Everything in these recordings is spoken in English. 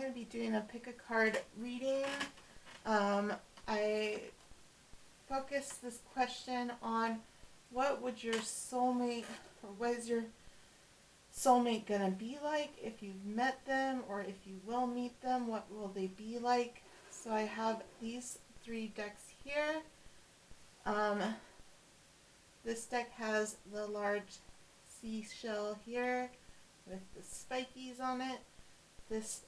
going to be doing a pick a card reading. I focused this question on what would your soulmate, or what is your soulmate going to be like if you've met them, or if you will meet them, what will they be like? So I have these 3 decks here. This deck has the large seashell here with the spikies on it. This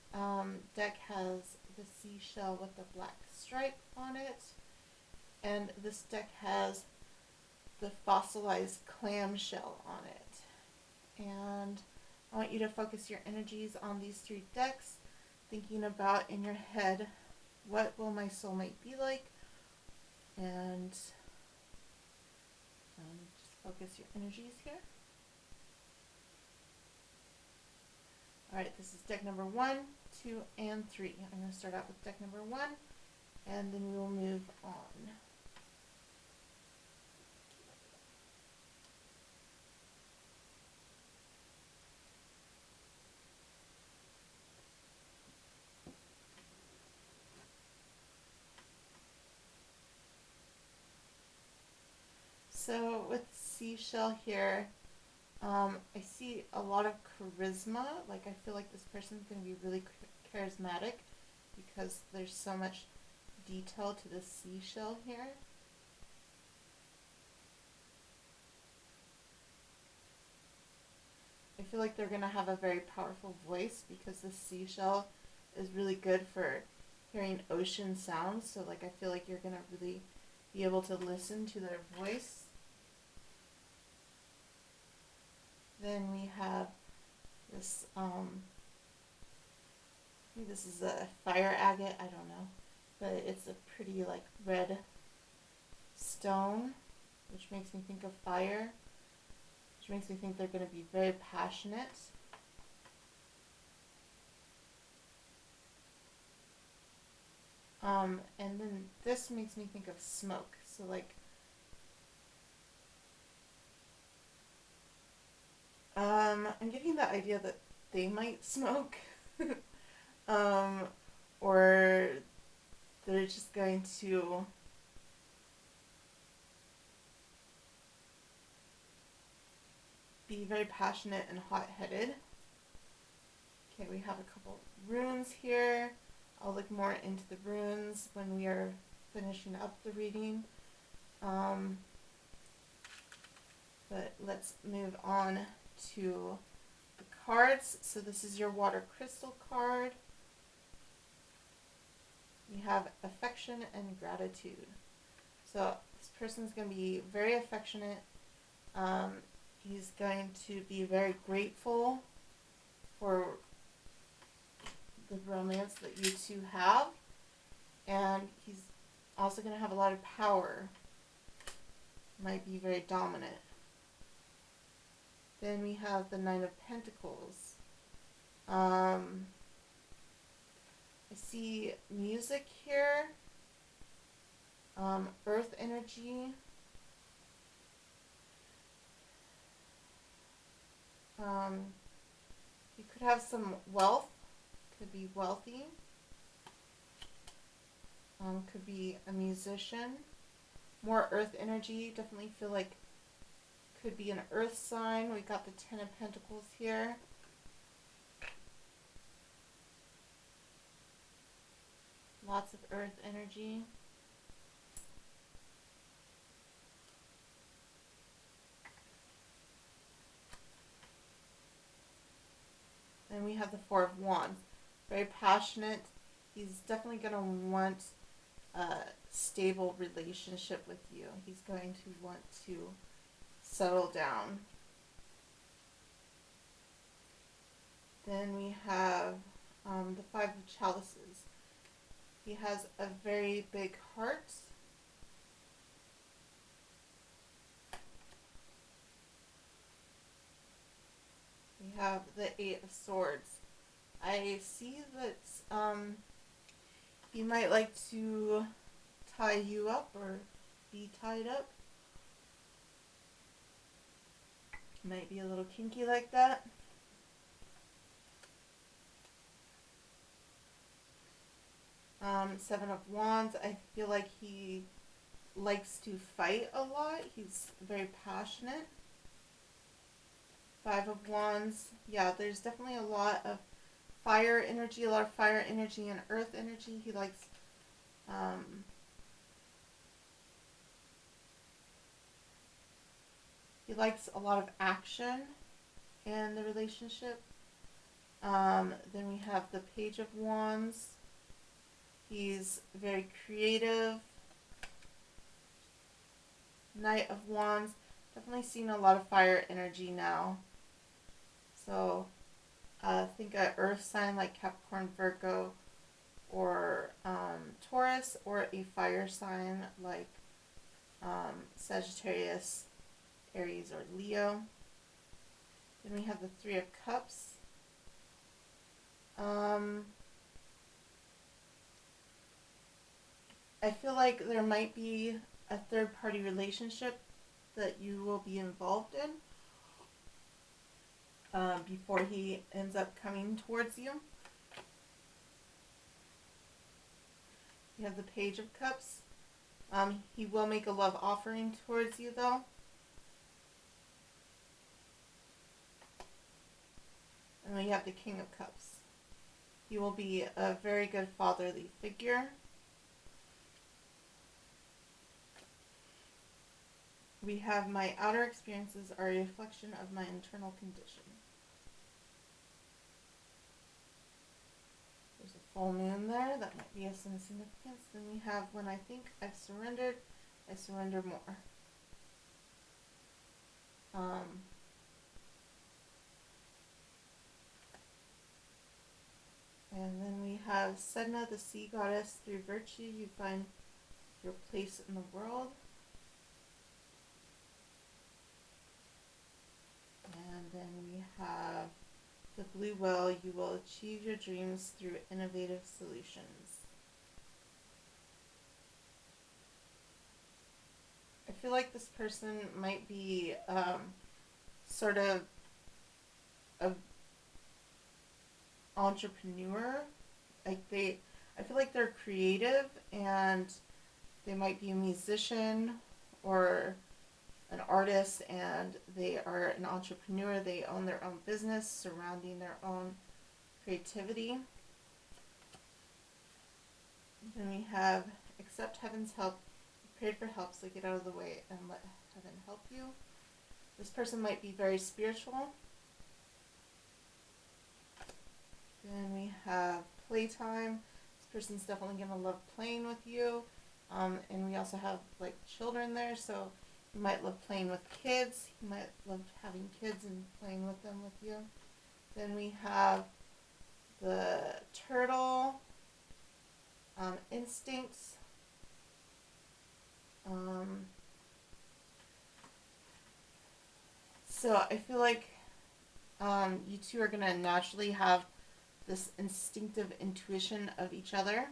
deck has the seashell with the black stripe on it. And this deck has the fossilized clamshell on it. And I want you to focus your energies on these 3 decks, thinking about in your head, what will my soulmate be like? And just focus your energies here. Alright, this is deck number 1, 2, and 3. I'm going to start out with deck number 1, and then we will move on. So with seashell here, I see a lot of charisma. Like, I feel like this person's going to be really charismatic because there's so much detail to the seashell here. I feel like they're going to have a very powerful voice because the seashell is really good for hearing ocean sounds. So, like, I feel like you're going to really be able to listen to their voice. Then we have this, I think this is a fire agate, I don't know, but it's a pretty like red stone, which makes me think of fire, which makes me think they're going to be very passionate. And then this makes me think of smoke, so like, I'm getting the idea that they might smoke, or they're just going to be very passionate and hot-headed. Okay, we have a couple runes here. I'll look more into the runes when we are finishing up the reading. But let's move on to the cards. So this is your water crystal card. We have affection and gratitude. So this person's going to be very affectionate. He's going to be very grateful for the romance that you two have. And he's also going to have a lot of power. Might be very dominant. Then we have the Nine of Pentacles. I see music here. Earth energy. You could have some wealth. Could be wealthy. Could be a musician. More earth energy. Definitely feel like could be an earth sign. We got the Ten of Pentacles here. Lots of earth energy. Then we have the Four of Wands. Very passionate. He's definitely going to want a stable relationship with you. He's going to want to settle down. Then we have the Five of Chalices. He has a very big heart. We have the Eight of Swords. I see that he might like to tie you up or be tied up. Might be a little kinky like that. Seven of Wands, I feel like he likes to fight a lot. He's very passionate. Five of Wands, yeah, there's definitely a lot of fire energy, a lot of fire energy and earth energy. Um, he likes a lot of action in the relationship. Then we have the Page of Wands. He's very creative. Knight of Wands. Definitely seeing a lot of fire energy now. So think an earth sign like Capricorn, Virgo, or Taurus, or a fire sign like Sagittarius, Aries, or Leo. Then we have the Three of Cups. I feel like there might be a third party relationship that you will be involved in before he ends up coming towards you. You have the Page of Cups. He will make a love offering towards you, though. And then you have the King of Cups. He will be a very good fatherly figure. We have my outer experiences are a reflection of my internal condition. There's a full moon there. That might be of some significance. Then we have when I think I've surrendered, I surrender more. And then we have Sedna, the sea goddess. Through virtue, you find your place in the world. And then we have the blue whale. You will achieve your dreams through innovative solutions. I feel like this person might be sort of an entrepreneur. I feel like they're creative, and they might be a musician or an artist, and they are an entrepreneur. They own their own business surrounding their own creativity. Then we have accept heaven's help. Prayed for help, so get out of the way and let heaven help you. This person might be very spiritual. Then we have playtime. This person's definitely going to love playing with you. And we also have like children there, so you might love playing with kids. You might love having kids and playing with them with you. Then we have the turtle, instincts. So I feel like you two are going to naturally have this instinctive intuition of each other.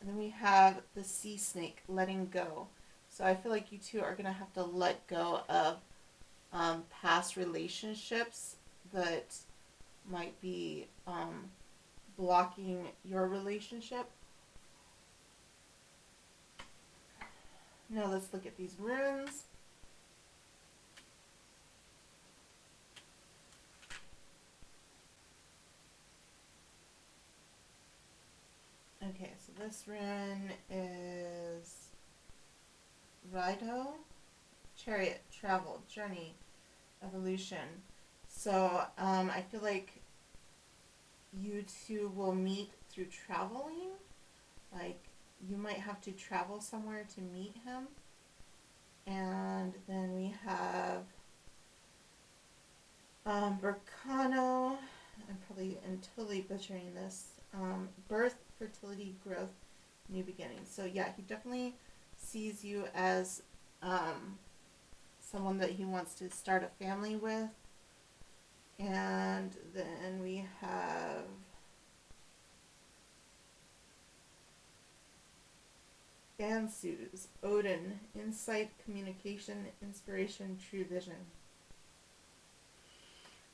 And then we have the sea snake, letting go. So I feel like you two are going to have to let go of past relationships that might be blocking your relationship. Now let's look at these runes. Okay, so this rune is Rido, Chariot, Travel, Journey, Evolution. So I feel like you two will meet through traveling. Like you might have to travel somewhere to meet him. And then we have Burkano. I'm totally butchering this. Birth, fertility, growth, new beginnings. So yeah, he definitely sees you as someone that he wants to start a family with. And then we have Bansus, Odin, insight, communication, inspiration, true vision.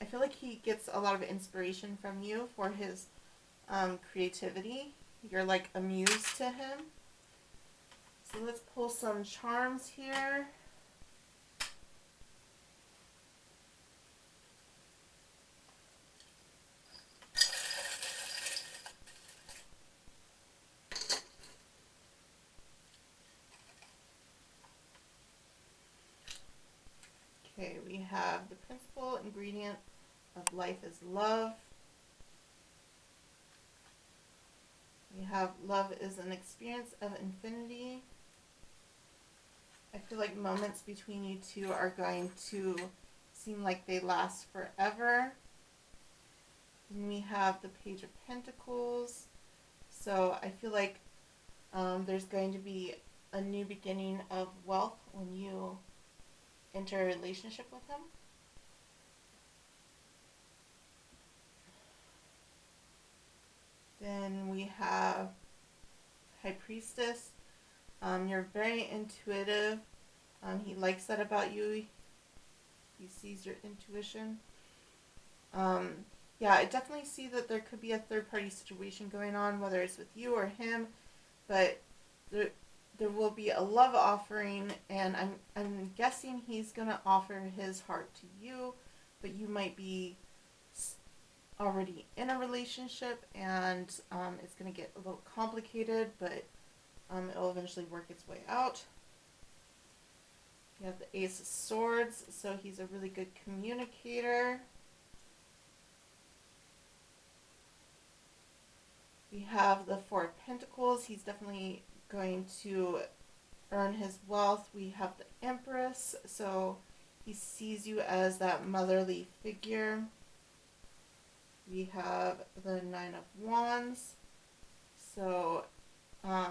I feel like he gets a lot of inspiration from you for his creativity. You're like a muse to him. So let's pull some charms here. Okay, we have the principal ingredient of life is love. We have love is an experience of infinity. I feel like moments between you two are going to seem like they last forever. Then we have the Page of Pentacles. So I feel like there's going to be a new beginning of wealth when you enter a relationship with him. Then we have High Priestess. You're very intuitive. He likes that about you. He sees your intuition. Yeah, I definitely see that there could be a third-party situation going on, whether it's with you or him, but there will be a love offering, and I'm guessing he's gonna offer his heart to you, but you might be already in a relationship, and it's gonna get a little complicated, but it'll eventually work its way out. You have the Ace of Swords, so he's a really good communicator. We have the Four of Pentacles. He's definitely going to earn his wealth. We have the Empress, so he sees you as that motherly figure. We have the Nine of Wands, so I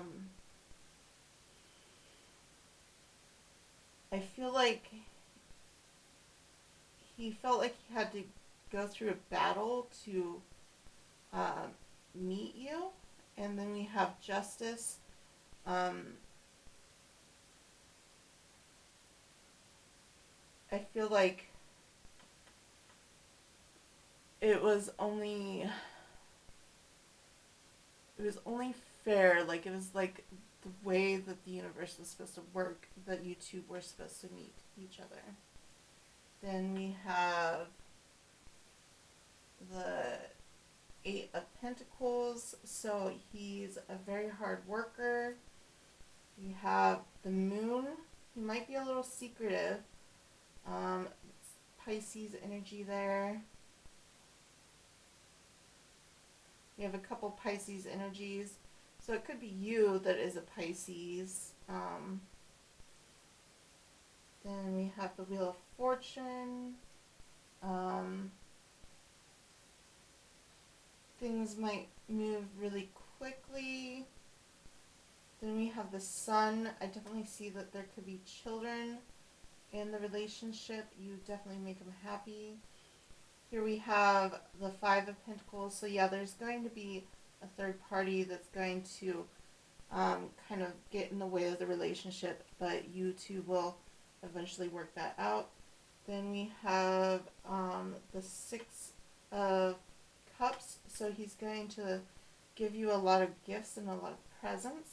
feel like he felt like he had to go through a battle to meet you. And then we have Justice. I feel like it was only fair, like it was like the way that the universe was supposed to work, that you two were supposed to meet each other. Then we have the Eight of Pentacles, so he's a very hard worker. We have the Moon. He might be a little secretive. Pisces energy there. We have a couple Pisces energies. So it could be you that is a Pisces. Then we have the Wheel of Fortune. Things might move really quickly. Then we have the Sun. I definitely see that there could be children in the relationship. You definitely make them happy. Here we have the Five of Pentacles. So yeah, there's going to be a third party that's going to kind of get in the way of the relationship, but you two will eventually work that out. Then we have the Six of Cups. So he's going to give you a lot of gifts and a lot of presents.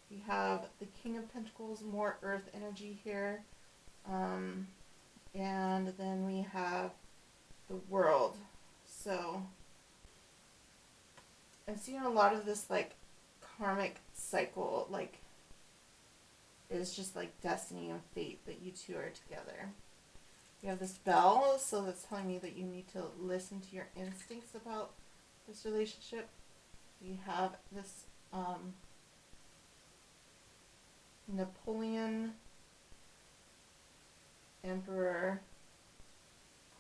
We have the King of Pentacles, more earth energy here. And then we have the World. So I'm seeing a lot of this like karmic cycle, like it's just like destiny and fate that you two are together. You have this Bell, so that's telling me that you need to listen to your instincts about this relationship. We have this Napoleon, Emperor,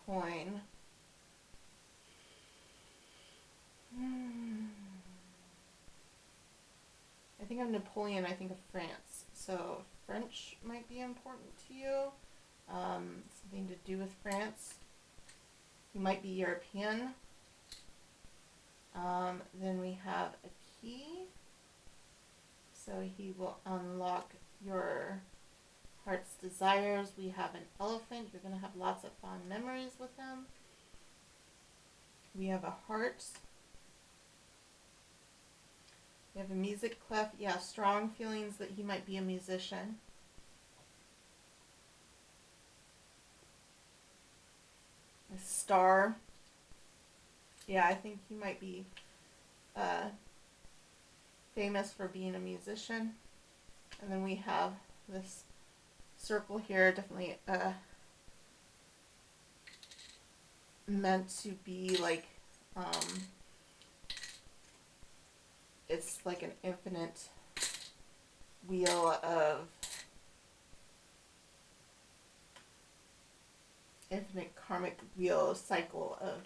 coin. I think of Napoleon, I think of France. So French might be important to you. Something to do with France. You might be European. Then we have a key. So he will unlock your heart's desires. We have an elephant. You're going to have lots of fond memories with him. We have a heart. We have a music clef. Yeah, strong feelings that he might be a musician. A star. Yeah, I think he might be famous for being a musician. And then we have this circle here, definitely meant to be like, it's like an infinite wheel of infinite karmic wheel cycle of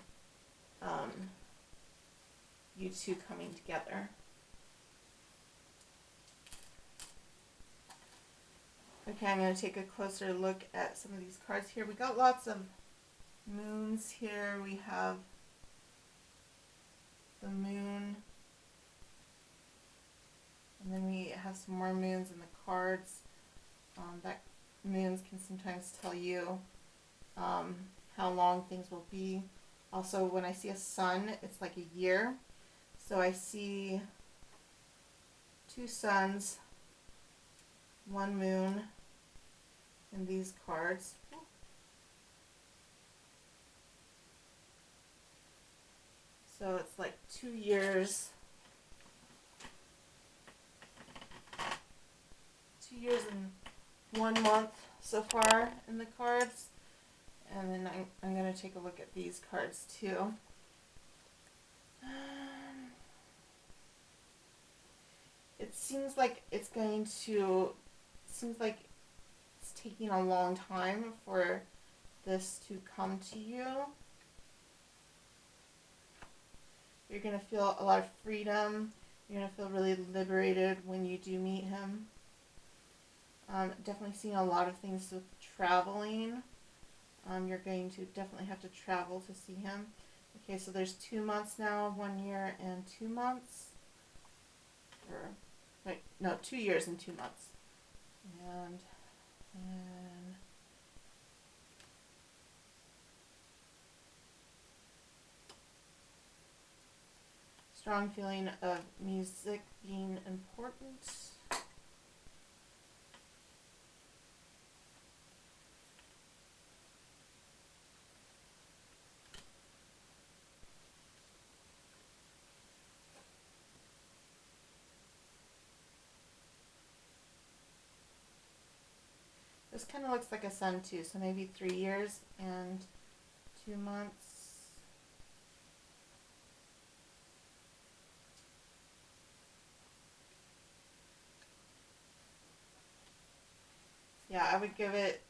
you two coming together. Okay, I'm going to take a closer look at some of these cards here. We got lots of moons here. We have the moon, and then we have some more moons in the cards. That moons can sometimes tell you how long things will be. Also, when I see a sun, it's like a year. So I see 2 suns, 1 moon in these cards. So it's like 2 years. 2 years and 1 month so far in the cards. And then I'm going to take a look at these cards too. It seems like it's taking a long time for this to come to you. You're going to feel a lot of freedom. You're going to feel really liberated when you do meet him. Definitely seeing a lot of things with traveling. You're going to definitely have to travel to see him. Okay, so there's 2 months now, 1 year and 2 months. Or, wait, no, 2 years and 2 months. And strong feeling of music being important. This kind of looks like a sun too, so maybe 3 years and 2 months. Yeah, I would give it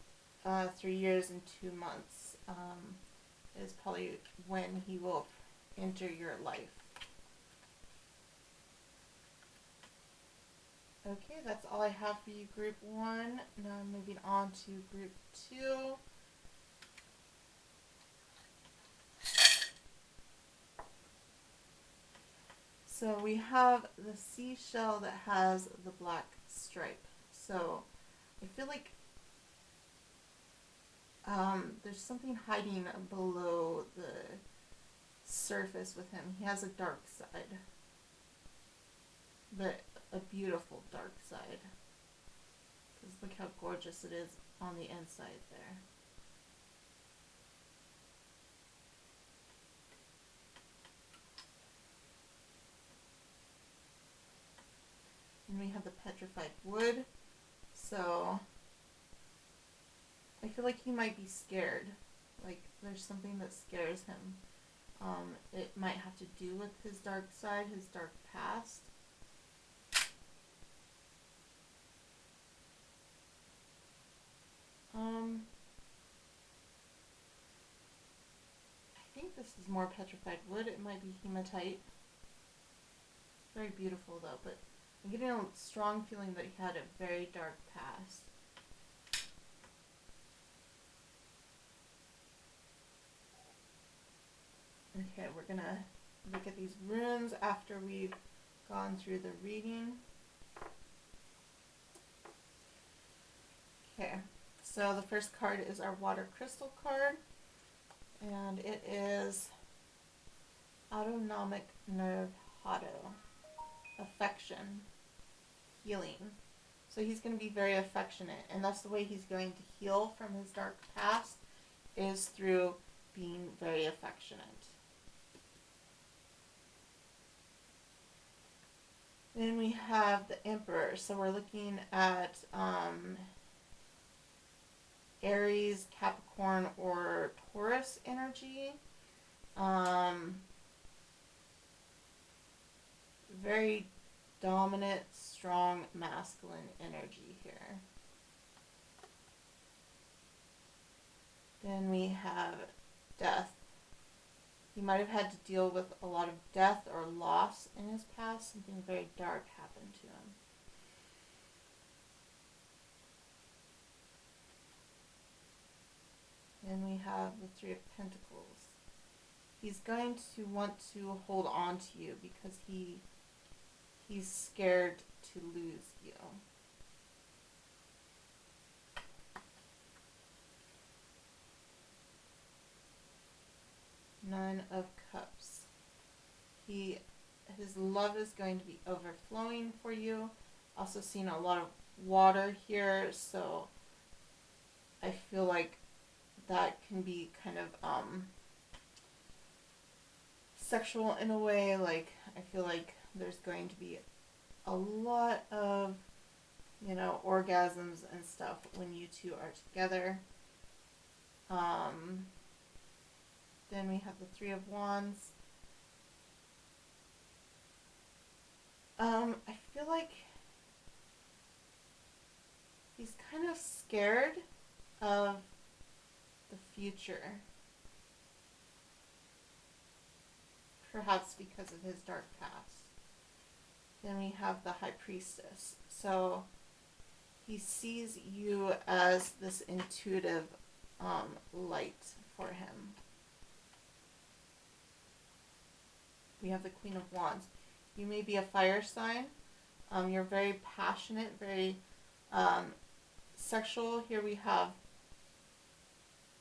3 years and 2 months is probably when he will enter your life. Okay, that's all I have for you, group 1. Now I'm moving on to group 2. So we have the seashell that has the black stripe. So I feel like there's something hiding below the surface with him. He has a dark side, but a beautiful dark side. Because look how gorgeous it is on the inside there. And we have the petrified wood. So I feel like he might be scared. Like there's something that scares him. It might have to do with his dark side, his dark past. I think this is more petrified wood. It might be hematite. Very beautiful though, but I'm getting a strong feeling that he had a very dark past. Okay, we're gonna look at these runes after we've gone through the reading. Okay, so the first card is our water crystal card, and it is Autonomic Nerve Hado. affection, healing. So he's going to be very affectionate, and that's the way he's going to heal from his dark past, is through being very affectionate. Then we have the Emperor. So we're looking at Aries, Capricorn, or Taurus energy. Very dominant, strong, masculine energy here. Then we have Death. He might have had to deal with a lot of death or loss in his past. Something very dark happened to him. Then we have the Three of Pentacles. He's going to want to hold on to you because he's scared to lose you. Nine of Cups. His love is going to be overflowing for you. Also seeing a lot of water here, so I feel like that can be kind of sexual in a way. Like, I feel like there's going to be a lot of, orgasms and stuff when you two are together. Then we have the Three of Wands. I feel like he's kind of scared of the future. Perhaps because of his dark past. Then we have the High Priestess. So he sees you as this intuitive light for him. We have the Queen of Wands. You may be a fire sign. You're very passionate, very sexual. Here we have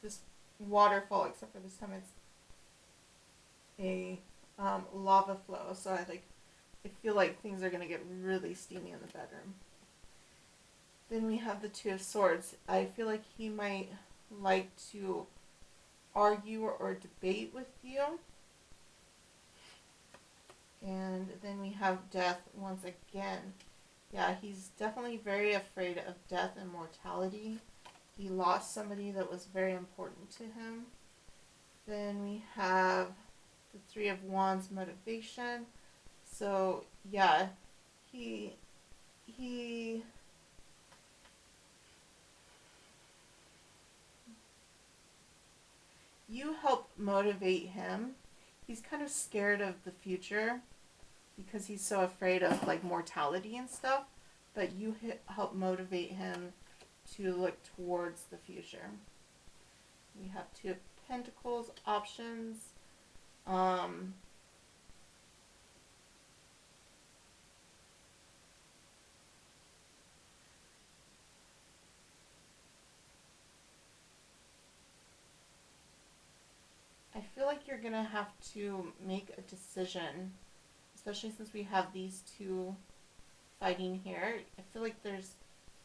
this waterfall, except for this time it's a lava flow. So I feel like things are going to get really steamy in the bedroom. Then we have the Two of Swords. I feel like he might like to argue or debate with you. And then we have Death once again. Yeah, he's definitely very afraid of death and mortality. He lost somebody that was very important to him. Then we have the Three of Wands, motivation. So, yeah, you help motivate him. He's kind of scared of the future because he's so afraid of mortality and stuff, but you help motivate him to look towards the future. We have Two of Pentacles options. I feel like you're gonna have to make a decision, especially since we have these two fighting here. I feel like there's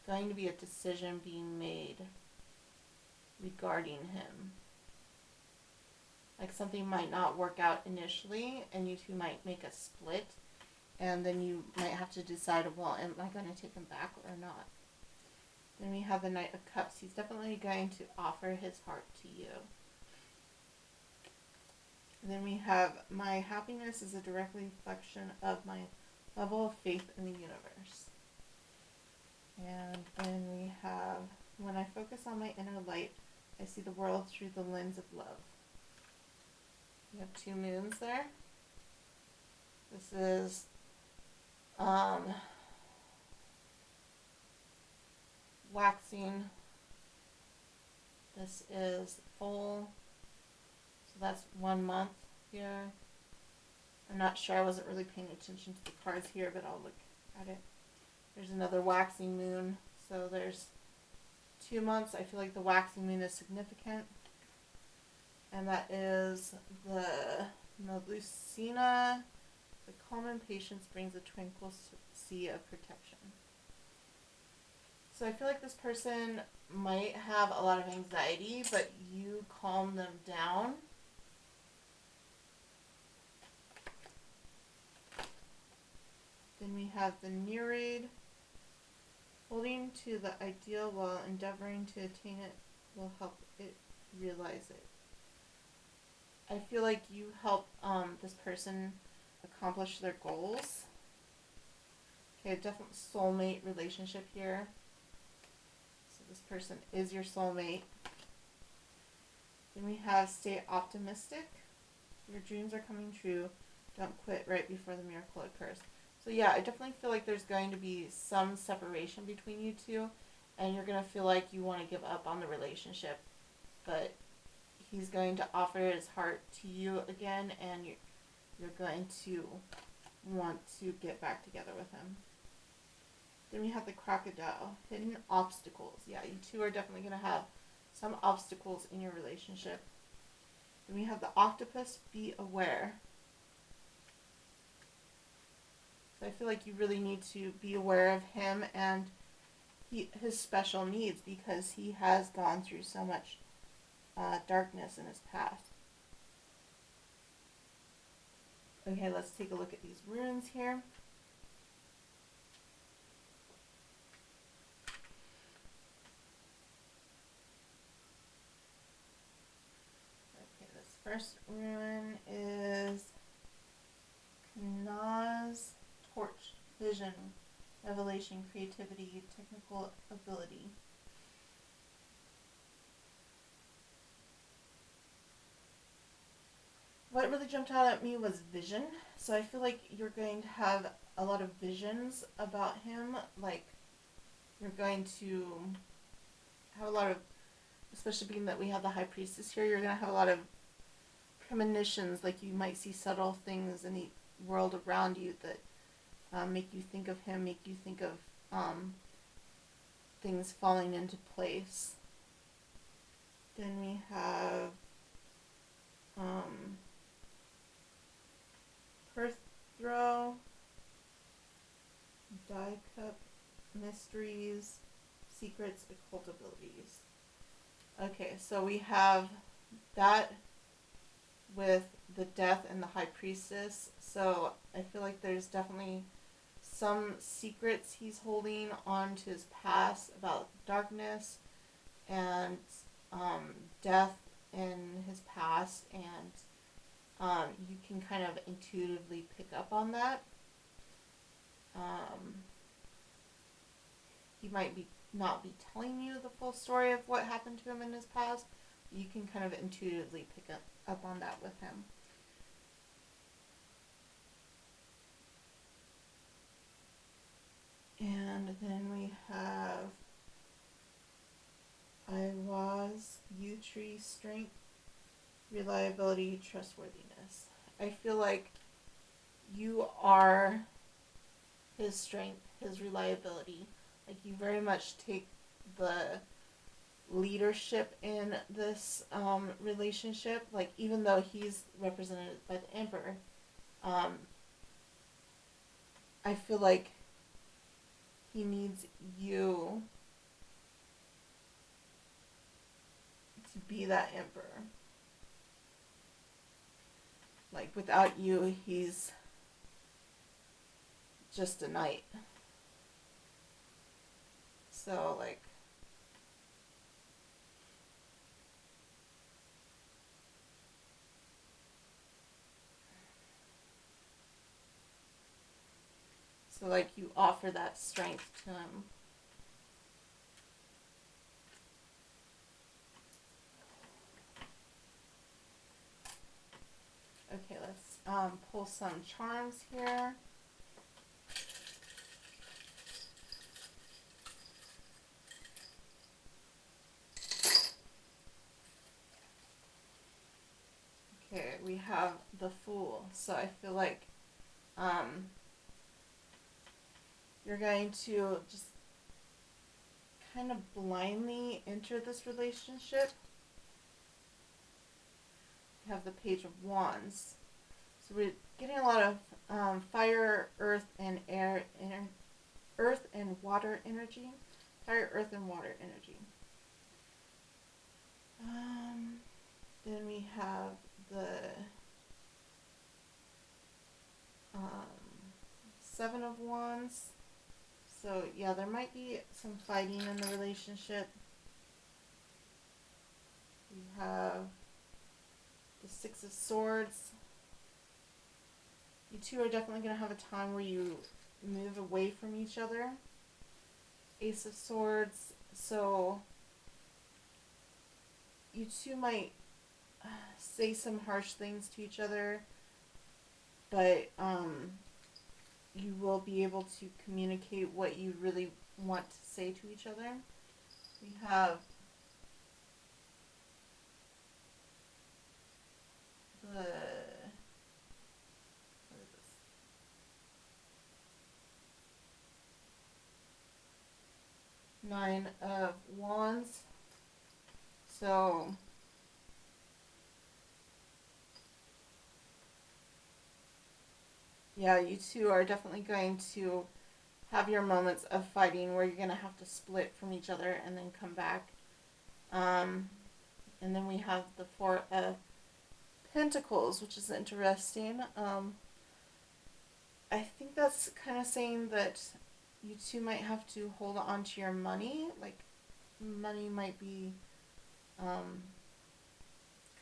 going to be a decision being made regarding him. Like, something might not work out initially, and you two might make a split, and then you might have to decide, well, am I going to take him back or not? Then we have the Knight of Cups. He's definitely going to offer his heart to you. And then we have, my happiness is a direct reflection of my level of faith in the universe. And then we have, when I focus on my inner light, I see the world through the lens of love. We have two moons there. This is waxing. This is full. So that's 1 month here. I'm not sure. I wasn't really paying attention to the cards here, but I'll look at it. There's another waxing moon. So there's 2 months. I feel like the waxing moon is significant. And that is the Melusina The calm and patience brings a tranquil sea of protection. So I feel like this person might have a lot of anxiety, but you calm them down. Then we have the Nereid. Holding to the ideal while endeavoring to attain it will help it realize it. I feel like you help this person accomplish their goals. Okay, definitely soulmate relationship here. So this person is your soulmate. Then we have stay optimistic. Your dreams are coming true. Don't quit right before the miracle occurs. So yeah, I definitely feel like there's going to be some separation between you two, and you're going to feel like you want to give up on the relationship, but he's going to offer his heart to you again, and you're going to want to get back together with him. Then we have the crocodile, hidden obstacles. Yeah, you two are definitely going to have some obstacles in your relationship. Then we have the octopus, be aware. So I feel like you really need to be aware of him and his special needs, because he has gone through so much darkness in his past. Okay, let's take a look at these runes here. Okay, this first rune is Knaz Torch, Vision, Revelation, Creativity, Technical Ability. What really jumped out at me was vision. So I feel like you're going to have a lot of visions about him. Like, you're going to have a lot of, especially being that we have the High Priestess here, you're going to have a lot of premonitions. Like, you might see subtle things in the world around you that make you think of him, make you think of things falling into place. Then we have Perth Throw, Die Cup, Mysteries, Secrets, Occult Abilities. Okay, so we have that with the Death and the High Priestess. So I feel like there's definitely some secrets he's holding on to his past about darkness and death in his past, and you can kind of intuitively pick up on that. He might not be telling you the full story of what happened to him in his past. You can kind of intuitively pick up on that with him. And then we have Iwa's U-Tree, Strength, Reliability, Trustworthiness. I feel like you are his strength, his reliability. Like, you very much take the leadership in this relationship. Like, even though he's represented by the Emperor, I feel like he needs you to be that Emperor. Like, without you, he's just a knight. So, like, you offer that strength to him. Okay, let's pull some charms here. Okay, we have the Fool. So I feel like you're going to just kind of blindly enter this relationship. You have the Page of Wands. So we're getting a lot of fire, earth, and earth and water energy. Fire, earth, and water energy. Then we have the Seven of Wands. So yeah, there might be some fighting in the relationship. We have the Six of Swords. You two are definitely going to have a time where you move away from each other. Ace of Swords. So you two might say some harsh things to each other, but you will be able to communicate what you really want to say to each other. We have the, what is this? Nine of Wands. So yeah, you two are definitely going to have your moments of fighting where you're going to have to split from each other and then come back. And then we have the Four of Pentacles, which is interesting. I think that's kind of saying that you two might have to hold on to your money. Like, money might be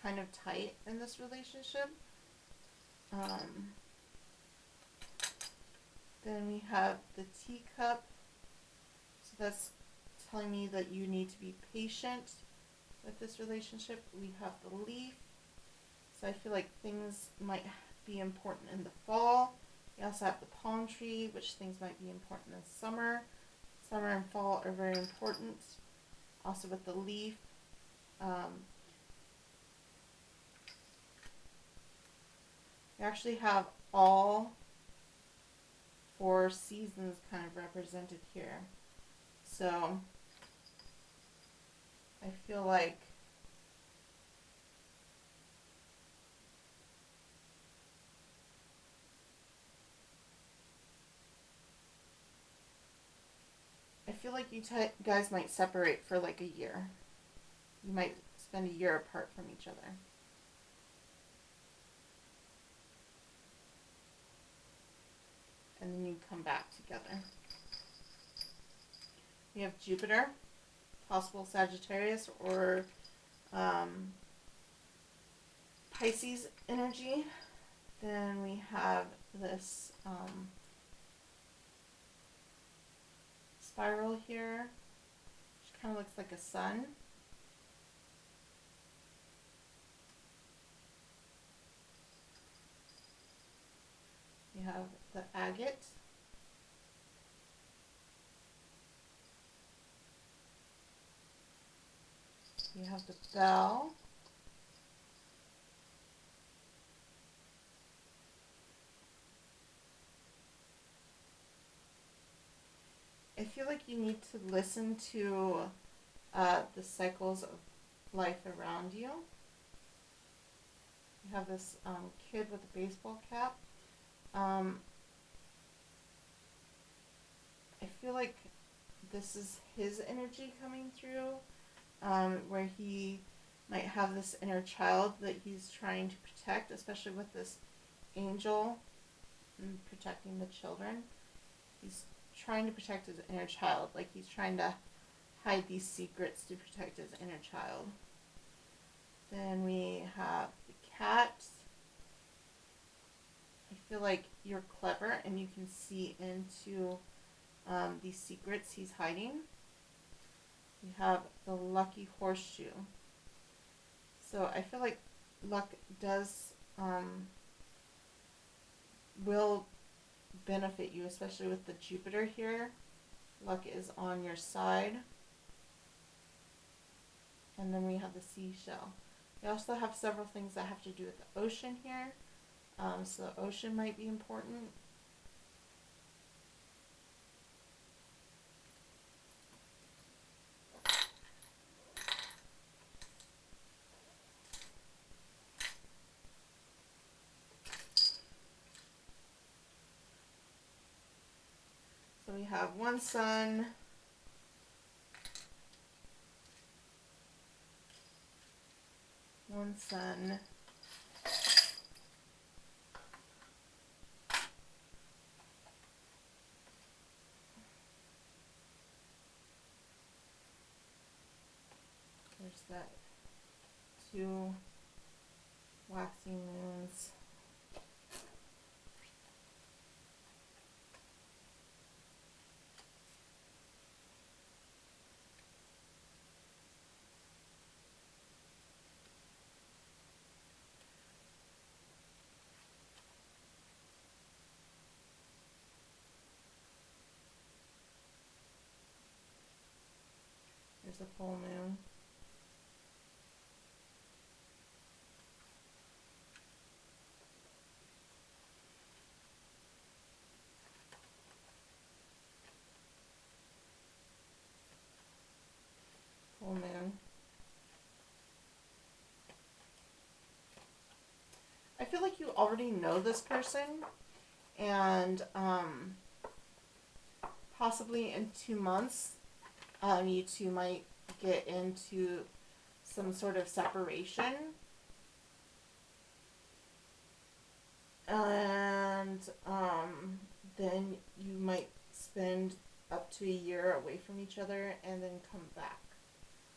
kind of tight in this relationship. Then we have the Teacup. So that's telling me that you need to be patient with this relationship. We have the Leaf. So I feel like things might be important in the fall. We also have the Palm Tree, which things might be important in summer. Summer and fall are very important. Also with the Leaf. We actually have all four seasons kind of represented here. So I feel like you guys might separate for like a year. You might spend a year apart from each other. And then you come back together. We have Jupiter, possible Sagittarius or Pisces energy. Then we have this spiral here, which kind of looks like a sun. We have the agate. We have the bell. I feel like you need to listen to the cycles of life around you. You have this kid with a baseball cap. I feel like this is his energy coming through, where he might have this inner child that he's trying to protect, especially with this angel and protecting the children. He's trying to protect his inner child, like he's trying to hide these secrets to protect his inner child. Then we have the cat. I feel like you're clever and you can see into these secrets he's hiding. We have the lucky horseshoe. So I feel like luck does will benefit you, especially with the Jupiter here. Luck is on your side. And then we have the seashell. We also have several things that have to do with the ocean here. So the ocean might be important. So we have one sun, one sun, there's that two waxy moons. There's a full moon. Full moon. I feel like you already know this person, and possibly in 2 months, you two might get into some sort of separation. And then you might spend up to a year away from each other and then come back.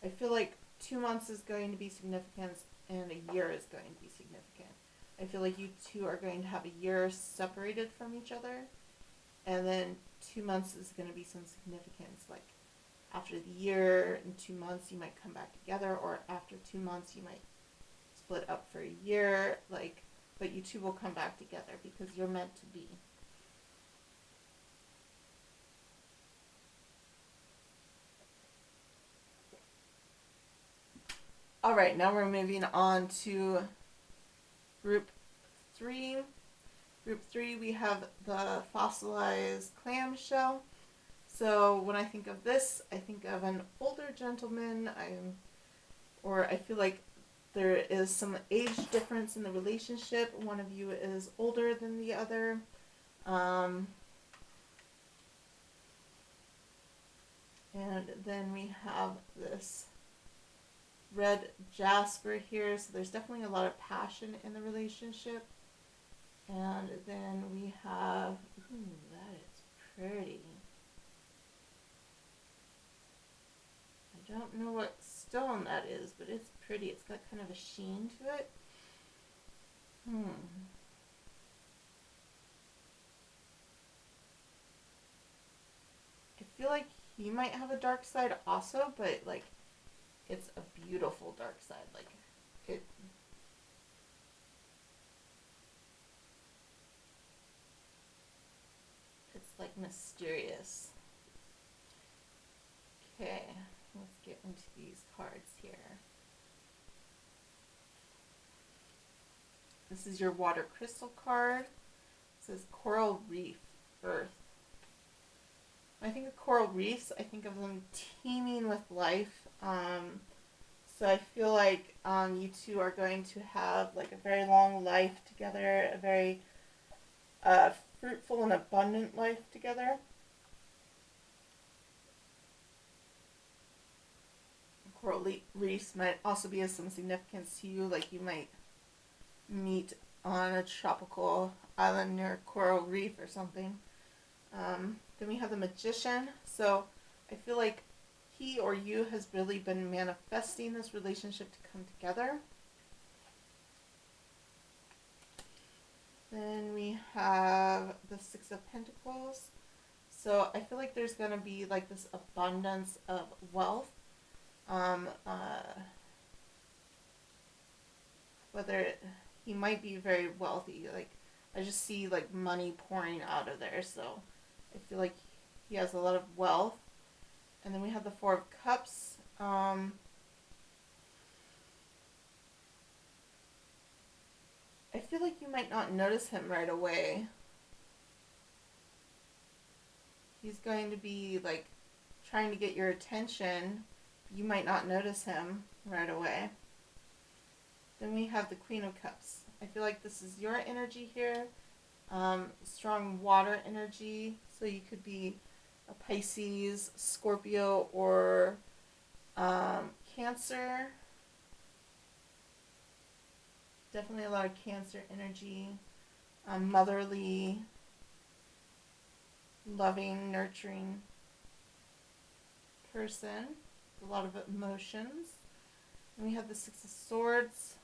I feel like 2 months is going to be significant and a year is going to be significant. I feel like you two are going to have a year separated from each other, and then 2 months is going to be some significance. Like after the year and 2 months, you might come back together, or after 2 months, you might split up for a year. Like, but you two will come back together because you're meant to be. All right, now we're moving on to group 3. Group 3, we have the fossilized clamshell. So when I think of this, I think of an older gentleman. I feel like there is some age difference in the relationship. One of you is older than the other. And then we have this red jasper here. So there's definitely a lot of passion in the relationship. And then we have, ooh, that is pretty. I don't know what stone that is, but it's pretty. It's got kind of a sheen to it. I feel like he might have a dark side also, but like it's a beautiful dark side. Like it it's like mysterious. Okay, let's get into these cards here. This is your water crystal card. It says coral reef, earth. When I think of coral reefs, I think of them teeming with life. So I feel like you two are going to have like a very long life together, a very fruitful and abundant life together. Coral reefs might also be of some significance to you, like you might meet on a tropical island near a coral reef or something. Then we have the magician. So I feel like he or you has really been manifesting this relationship to come together. Then we have the Six of Pentacles. So I feel like there's going to be like this abundance of wealth. He might be very wealthy. Like I just see like money pouring out of there. So I feel like he has a lot of wealth. And then we have the Four of Cups. I feel like you might not notice him right away. He's going to be like trying to get your attention. You might not notice him right away. Then we have the Queen of Cups. I feel like this is your energy here. Strong water energy. So you could be a Pisces, Scorpio, or Cancer. Definitely a lot of Cancer energy. Motherly, loving, nurturing person. A lot of emotions. And we have the Six of Swords.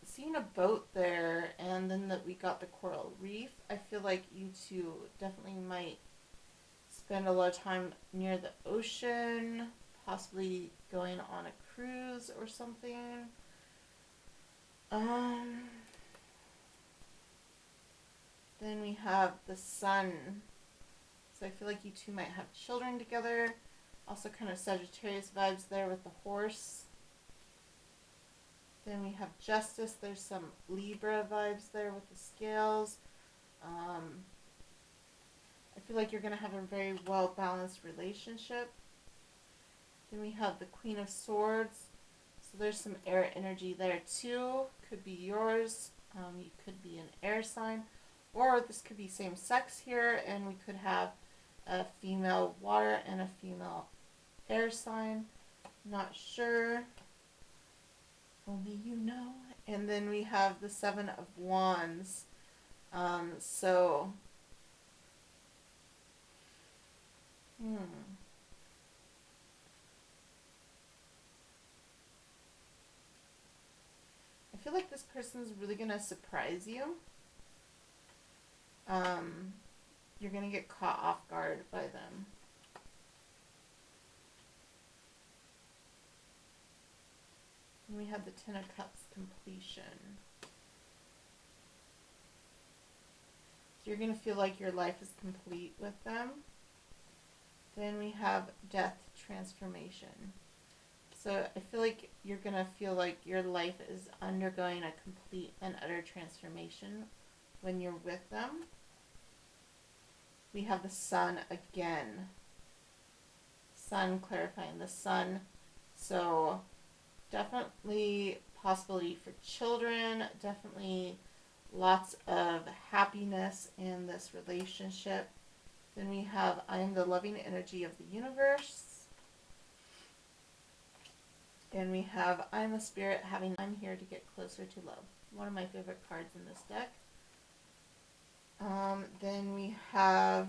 Seeing a boat there, and then that we got the coral reef. I feel like you two definitely might spend a lot of time near the ocean, possibly going on a cruise or something. Then we have the sun. So I feel like you two might have children together. Also kind of Sagittarius vibes there with the horse. Then we have justice. There's some Libra vibes there with the scales. I feel like you're going to have a very well-balanced relationship. Then we have the Queen of Swords. So there's some air energy there too. Could be yours. You could be an air sign. Or this could be same sex here, and we could have a female water and a female air sign. Not sure. Only you know. And then we have the Seven of Wands. So... I feel like this person's really going to surprise you. You're going to get caught off guard by them. And we have the Ten of Cups, completion. So you're going to feel like your life is complete with them. Then we have death, transformation. So I feel like you're going to feel like your life is undergoing a complete and utter transformation when you're with them. We have the Sun again. Sun, clarifying the Sun. So definitely possibility for children. Definitely lots of happiness in this relationship. Then we have I am the loving energy of the universe. And we have I'm a spirit having I'm here to get closer to love. One of my favorite cards in this deck. Then we have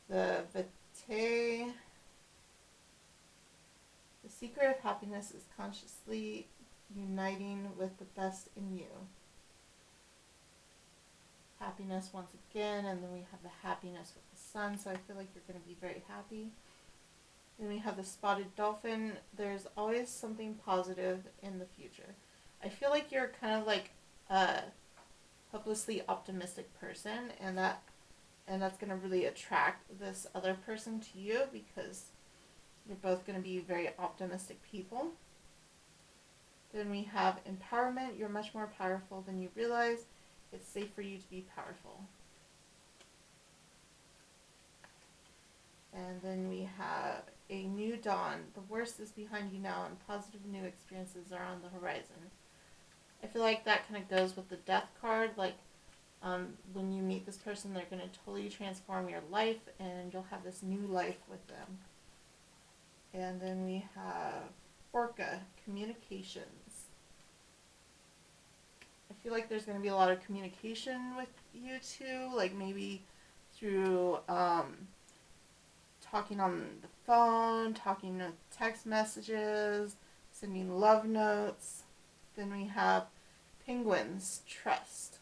the Vitae. The secret of happiness is consciously uniting with the best in you. Happiness once again, and then we have the happiness with the sun, so I feel like you're going to be very happy. Then we have the spotted dolphin. There's always something positive in the future. I feel like you're kind of like a hopelessly optimistic person, and that's going to really attract this other person to you because you're both going to be very optimistic people. Then we have empowerment. You're much more powerful than you realize. It's safe for you to be powerful. And then we have a new dawn. The worst is behind you now, and positive new experiences are on the horizon. I feel like that kind of goes with the death card. Like, when you meet this person, they're going to totally transform your life, and you'll have this new life with them. And then we have Orca, communications. I feel like there's going to be a lot of communication with you two, like maybe through talking on the phone, talking with text messages, sending love notes. Then we have penguins, trust.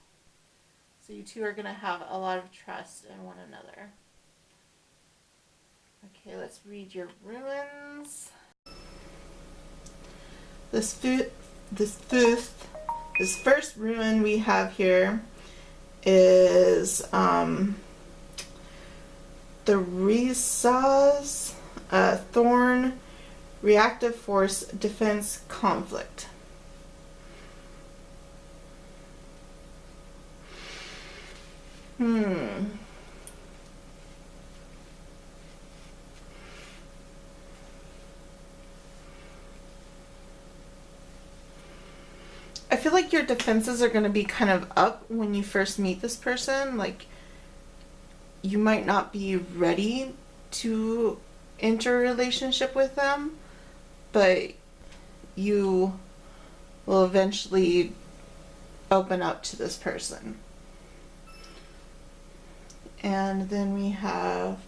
So you two are going to have a lot of trust in one another. Okay, let's read your runes. This first rune we have here is the Risaz Thorn, reactive force, defense, conflict. I feel like your defenses are going to be kind of up when you first meet this person. Like, you might not be ready to enter a relationship with them, but you will eventually open up to this person. And then we have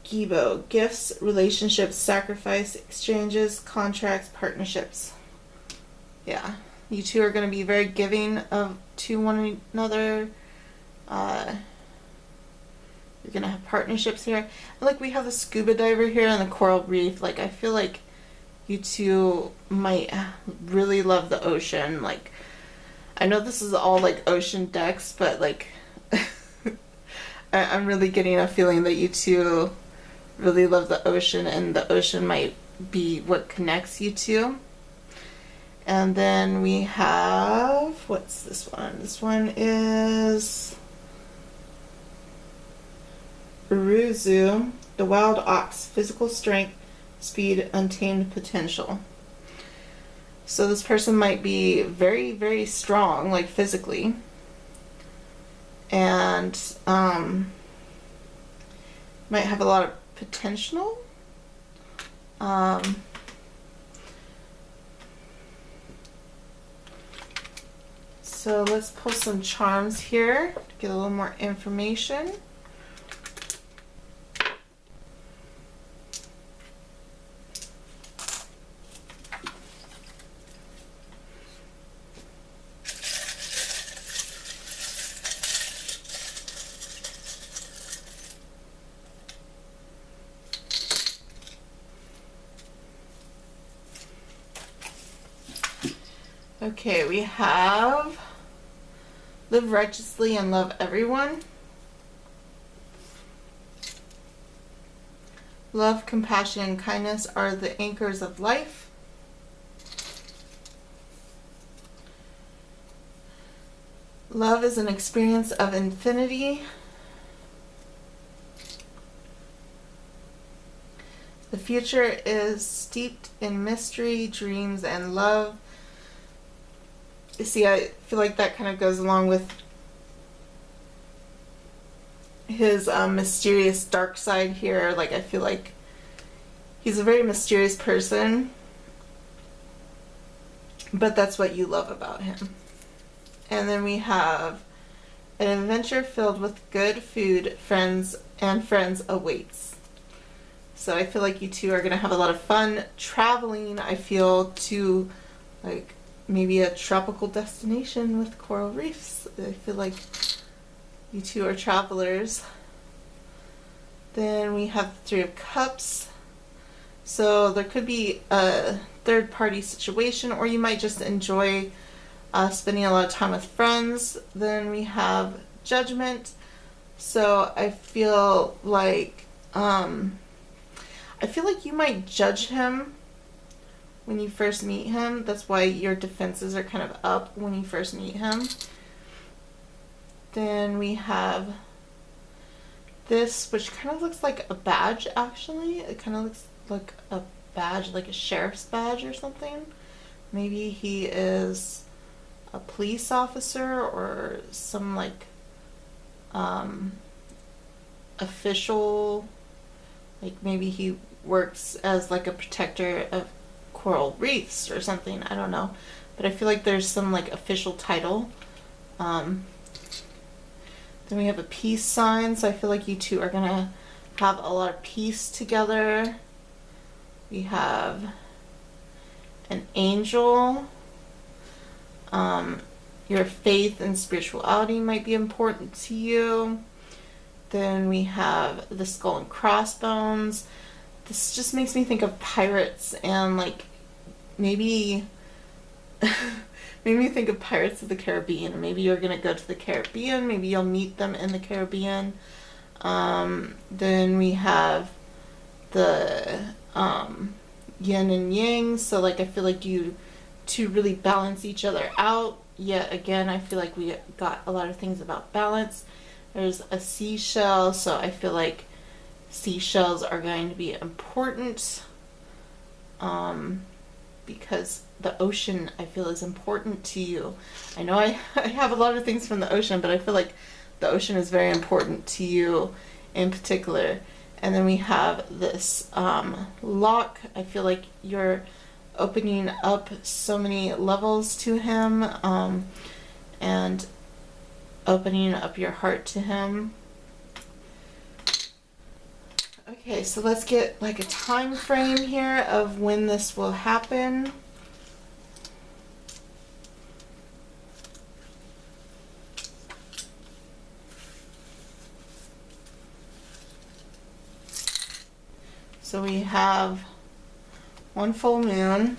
Gibo, gifts, relationships, sacrifice, exchanges, contracts, partnerships. Yeah, you two are going to be very giving to one another. You're going to have partnerships here. Like, we have the scuba diver here and the coral reef. Like, I feel like you two might really love the ocean. Like, I know this is all like ocean decks, but like I'm really getting a feeling that you two really love the ocean, and the ocean might be what connects you two. And then we have, what's this one? This one is Uruzu, the wild ox, physical strength, speed, untamed potential. So this person might be very, very strong, like physically, and might have a lot of potential. So let's pull some charms here to get a little more information. Okay, we have live righteously and love everyone. Love, compassion, and kindness are the anchors of life. Love is an experience of infinity. The future is steeped in mystery, dreams, and love. See, I feel like that kind of goes along with his mysterious dark side here. Like, I feel like he's a very mysterious person, but that's what you love about him. And then we have an adventure filled with good food, friends awaits. So I feel like you two are going to have a lot of fun traveling, I feel, to like maybe a tropical destination with coral reefs. I feel like you two are travelers. Then we have the Three of Cups. So there could be a third party situation, or you might just enjoy spending a lot of time with friends. Then we have Judgment. So I feel like you might judge him when you first meet him. That's why your defenses are kind of up when you first meet him. Then we have this, which kind of looks like a badge, actually. It kind of looks like a badge, like a sheriff's badge or something. Maybe he is a police officer or some like official, like maybe he works as like a protector of coral reefs or something. I don't know, but I feel like there's some like official title. Then we have a peace sign, so I feel like you two are gonna have a lot of peace together. We have an angel. Your faith and spirituality might be important to you. Then we have the skull and crossbones. This just makes me think of pirates and like maybe made me think of Pirates of the Caribbean. Maybe you're gonna go to the Caribbean. Maybe you'll meet them in the Caribbean. Then we have the yin and yang. So like I feel like you two really balance each other out. Yet again, I feel like we got a lot of things about balance. There's a seashell, so I feel like seashells are going to be important because the ocean, I feel, is important to you. I know I have a lot of things from the ocean, but I feel like the ocean is very important to you in particular. And then we have this lock. I feel like you're opening up so many levels to him, and opening up your heart to him. Okay, so let's get like a time frame here of when this will happen. So we have one full moon,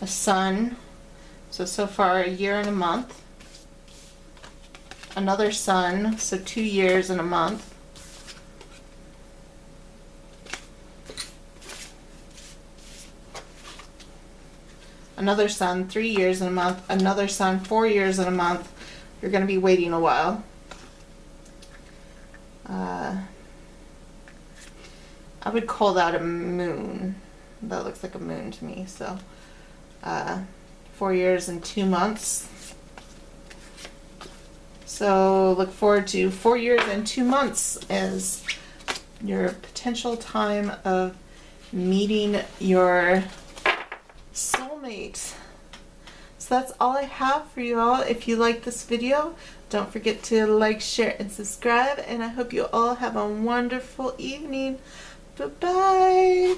a sun, so far a year and a month, another sun, so 2 years and a month, another sun, 3 years and a month, another sun, 4 years and a month. You're going to be waiting a while. I would call that a moon. That looks like a moon to me. So 4 years and 2 months. So look forward to 4 years and 2 months as your potential time of meeting your soulmate. So that's all I have for you all. If you like this video, don't forget to like, share, and subscribe. And I hope you all have a wonderful evening. Bye-bye.